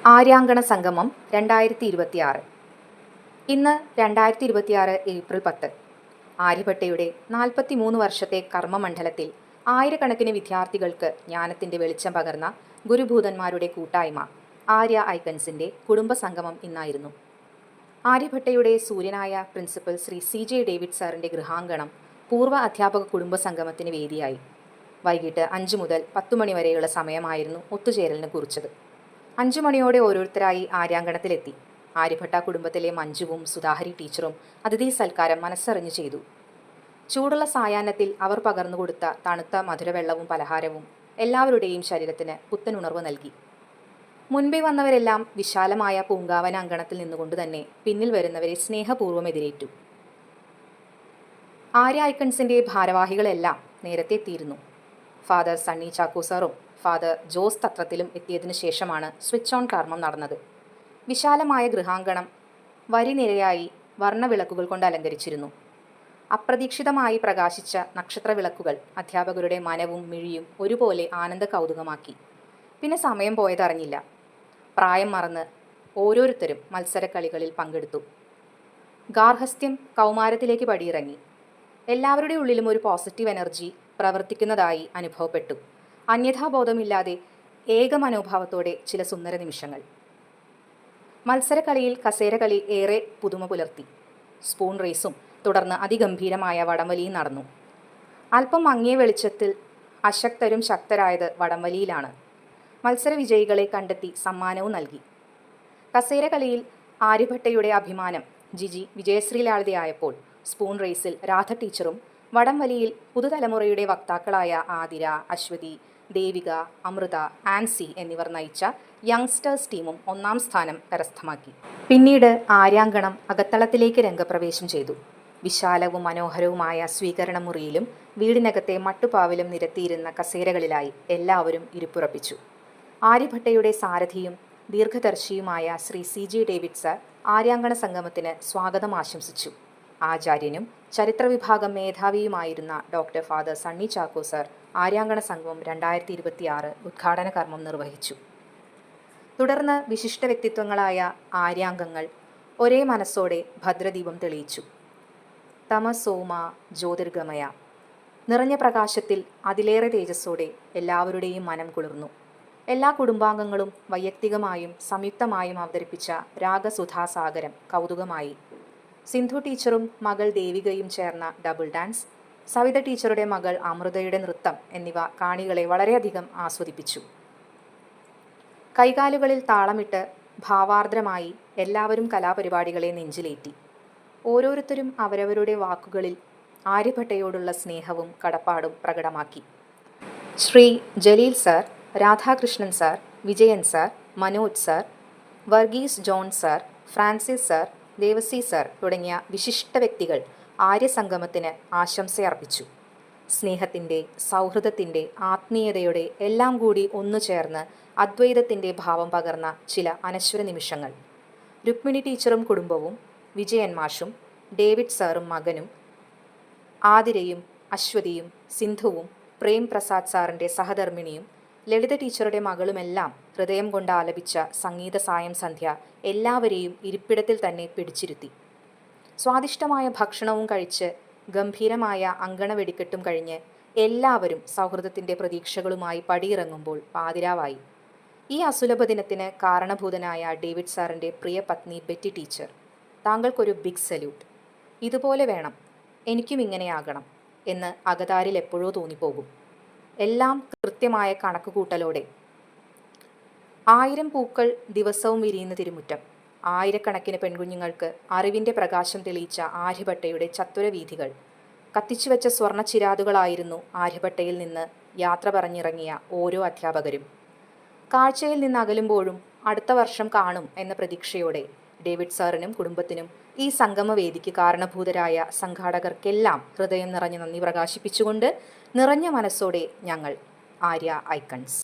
ആര്യാങ്കണ സംഗമം 2026. ഇന്ന് 2026 ഏപ്രിൽ 10. ആര്യഭട്ടയുടെ 43 വർഷത്തെ കർമ്മമണ്ഡലത്തിൽ ആയിരക്കണക്കിന് വിദ്യാർത്ഥികൾക്ക് ജ്ഞാനത്തിൻ്റെ വെളിച്ചം പകർന്ന ഗുരുഭൂതന്മാരുടെ കൂട്ടായ്മ ആര്യ ഐക്കൺസിൻ്റെ കുടുംബസംഗമം ഇന്നായിരുന്നു. ആര്യഭട്ടയുടെ സൂര്യനായ പ്രിൻസിപ്പൽ ശ്രീ CJ ഡേവിഡ് സാറിൻ്റെ ഗൃഹാങ്കണം പൂർവ്വ അധ്യാപക കുടുംബസംഗമത്തിന് വേദിയായി. വൈകിട്ട് 5 മുതൽ 10 മണി വരെയുള്ള സമയമായിരുന്നു ഒത്തുചേരലിന് കുറിച്ചത്. 5 മണിയോടെ ഓരോരുത്തരായി ആര്യാങ്കണത്തിലെത്തി. ആര്യഭട്ട കുടുംബത്തിലെ മഞ്ജുവും സുധാഹരി ടീച്ചറും അതിഥി സൽക്കാരം മനസ്സറിഞ്ഞു ചെയ്തു. ചൂടുള്ള സായാഹ്നത്തിൽ അവർ പകർന്നുകൊടുത്ത തണുത്ത മധുരവെള്ളവും പലഹാരവും എല്ലാവരുടെയും ശരീരത്തിന് പുത്തൻ ഉണർവ് നൽകി. മുൻപേ വന്നവരെല്ലാം വിശാലമായ പൂങ്കാവന അങ്കണത്തിൽ നിന്നുകൊണ്ട് തന്നെ പിന്നിൽ വരുന്നവരെ സ്നേഹപൂർവ്വം എതിരേറ്റു. ആര്യ ഐക്കൺസിൻ്റെ ഭാരവാഹികളെല്ലാം നേരത്തെ എത്തിയിരുന്നു. ഫാദർ സണ്ണി ചാക്കോ സാറും ഫാദർ ജോസ് തത്രത്തിലും എത്തിയതിനു ശേഷമാണ് സ്വിച്ച് ഓൺ കർമ്മം നടന്നത്. വിശാലമായ ഗൃഹാങ്കണം വരിനിരയായി വർണ്ണവിളക്കുകൾ കൊണ്ട് അലങ്കരിച്ചിരുന്നു. അപ്രതീക്ഷിതമായി പ്രകാശിച്ച നക്ഷത്രവിളക്കുകൾ അധ്യാപകരുടെ മനവും മിഴിയും ഒരുപോലെ ആനന്ദ കൗതുകമാക്കി. പിന്നെ സമയം പോയതറിഞ്ഞില്ല. പ്രായം മറന്ന് ഓരോരുത്തരും മത്സരക്കളികളിൽ പങ്കെടുത്തു. ഗാർഹസ്ഥ്യം കൗമാരത്തിലേക്ക് പടിയിറങ്ങി. എല്ലാവരുടെ ഉള്ളിലും ഒരു പോസിറ്റീവ് എനർജി പ്രവർത്തിക്കുന്നതായി അനുഭവപ്പെട്ടു. അന്യഥാബോധമില്ലാതെ ഏകമനോഭാവത്തോടെ ചില സുന്ദര നിമിഷങ്ങൾ. മത്സരക്കളിയിൽ കസേരകളി ഏറെ പുതുമ പുലർത്തി. സ്പൂൺ റേസും തുടർന്ന് അതിഗംഭീരമായ വടംവലിയും നടന്നു. അല്പം മങ്ങിയ വെളിച്ചത്തിൽ അശക്തരും ശക്തരായത് വടംവലിയിലാണ്. മത്സര വിജയികളെ കണ്ടെത്തി സമ്മാനവും നൽകി. കസേരകളിയിൽ ആര്യഭട്ടയുടെ അഭിമാനം ജിജി വിജയശ്രീലാളിതയായപ്പോൾ സ്പൂൺ റേസിൽ രാധ ടീച്ചറും വടംവലിയിൽ പുതുതലമുറയുടെ വക്താക്കളായ ആതിര, അശ്വതി, ദേവിക, അമൃത, ആൻസി എന്നിവർ നയിച്ച യങ്സ്റ്റേഴ്സ് ടീമും 1ാം സ്ഥാനം കരസ്ഥമാക്കി. പിന്നീട് ആര്യാങ്കണം അകത്തളത്തിലേക്ക് രംഗപ്രവേശം ചെയ്തു. വിശാലവും മനോഹരവുമായ സ്വീകരണ മുറിയിലും വീടിനകത്തെ മട്ടുപാവിലും നിരത്തിയിരുന്ന കസേരകളിലായി എല്ലാവരും ഇരിപ്പുറപ്പിച്ചു. ആര്യഭട്ടയുടെ സാരഥിയും ദീർഘദർശിയുമായ ശ്രീ CJ ഡേവിഡ് സർ ആര്യാങ്കണ സംഗമത്തിന് സ്വാഗതം ആശംസിച്ചു. ആചാര്യനും ചരിത്രവിഭാഗം മേധാവിയുമായിരുന്ന doctor father Sunny Chacko sir ആര്യാങ്കണ സംഗമം 2026 ഉദ്ഘാടന കർമ്മം നിർവഹിച്ചു. തുടർന്ന് വിശിഷ്ട വ്യക്തിത്വങ്ങളായ ആര്യാംഗങ്ങൾ ഒരേ മനസ്സോടെ ഭദ്രദീപം തെളിയിച്ചു. തമസോമ ജ്യോതിർഗമയ. നിറഞ്ഞ പ്രകാശത്തിൽ അതിലേറെ തേജസ്സോടെ എല്ലാവരുടെയും മനം കുളിർന്നു. എല്ലാ കുടുംബാംഗങ്ങളും വൈയക്തികമായും സംയുക്തമായും അവതരിപ്പിച്ച രാഗസുധാസാഗരം കൗതുകമായി. സിന്ധു ടീച്ചറും മകൾ ദേവികയും ചേർന്ന ഡബിൾ ഡാൻസ്, സവിത ടീച്ചറുടെ മകൾ അമൃതയുടെ നൃത്തം എന്നിവ കാണികളെ വളരെയധികം ആസ്വദിപ്പിച്ചു. കൈകാലുകളിൽ താളമിട്ട് ഭാവാർദ്രമായി എല്ലാവരും കലാപരിപാടികളെ നെഞ്ചിലേറ്റി. ഓരോരുത്തരും അവരവരുടെ വാക്കുകളിൽ ആര്യഭട്ടയോടുള്ള സ്നേഹവും കടപ്പാടും പ്രകടമാക്കി. Sri Jaleel sir, Radhakrishnan sir, Vijayan sir, Manoj sir, Varghese John sir, Francis sir, Devasi sir തുടങ്ങിയ വിശിഷ്ട വ്യക്തികൾ ആര്യസംഗമത്തിന് ആശംസയർപ്പിച്ചു. സ്നേഹത്തിൻ്റെ, സൗഹൃദത്തിൻ്റെ, ആത്മീയതയുടെ എല്ലാം കൂടി ഒന്നു ചേർന്ന് അദ്വൈതത്തിൻ്റെ ഭാവം പകർന്ന ചില അനശ്വര നിമിഷങ്ങൾ. രുക്മിണി ടീച്ചറും കുടുംബവും, വിജയൻ മാഷും, ഡേവിഡ് സാറും മകനും, ആതിരയും അശ്വതിയും സിന്ധുവും, പ്രേം പ്രസാദ് സാറിൻ്റെ സഹധർമ്മിണിയും, ലളിത ടീച്ചറുടെ മകളുമെല്ലാം ഹൃദയം കൊണ്ട് ആലപിച്ച സംഗീത സായം സന്ധ്യ എല്ലാവരെയും ഇരിപ്പിടത്തിൽ തന്നെ പിടിച്ചിരുത്തി. സ്വാദിഷ്ടമായ ഭക്ഷണവും കഴിച്ച് ഗംഭീരമായ അങ്കണ വെടിക്കെട്ടും കഴിഞ്ഞ് എല്ലാവരും സൗഹൃദത്തിൻ്റെ പ്രതീക്ഷകളുമായി പടിയിറങ്ങുമ്പോൾ പാതിരാവായി. ഈ അസുലഭ ദിനത്തിന് കാരണഭൂതനായ ഡേവിഡ് സാറിൻ്റെ പ്രിയ പത്നി ബെറ്റി ടീച്ചർ, താങ്കൾക്കൊരു ബിഗ് സല്യൂട്ട്. ഇതുപോലെ വേണം, എനിക്കും ഇങ്ങനെയാകണം എന്ന് അകതാരിൽ എപ്പോഴോ തോന്നിപ്പോകും. എല്ലാം കൃത്യമായ കണക്കുകൂട്ടലോടെ. 1000 പൂക്കൾ ദിവസവും വിരിയുന്ന തിരുമുറ്റം. ആയിരക്കണക്കിന് പെൺകുഞ്ഞുങ്ങൾക്ക് അറിവിൻ്റെ പ്രകാശം തെളിയിച്ച ആര്യഭട്ടയുടെ ചത്തുരവീഥികൾ. കത്തിച്ചുവെച്ച സ്വർണ്ണ ചിരാതുകളായിരുന്നു ആര്യഭട്ടയിൽ നിന്ന് യാത്ര പറഞ്ഞിറങ്ങിയ ഓരോ അധ്യാപകരും. കാഴ്ചയിൽ നിന്ന് അകലുമ്പോഴും അടുത്ത വർഷം കാണും എന്ന പ്രതീക്ഷയോടെ ഡേവിഡ് സാറിനും കുടുംബത്തിനും ഈ സംഗമവേദിക്ക് കാരണഭൂതരായ സംഘാടകർക്കെല്ലാം ഹൃദയം നിറഞ്ഞ നന്ദി പ്രകാശിപ്പിച്ചുകൊണ്ട് നിറഞ്ഞ മനസ്സോടെ ഞങ്ങൾ ആര്യ ഐക്കൺസ്.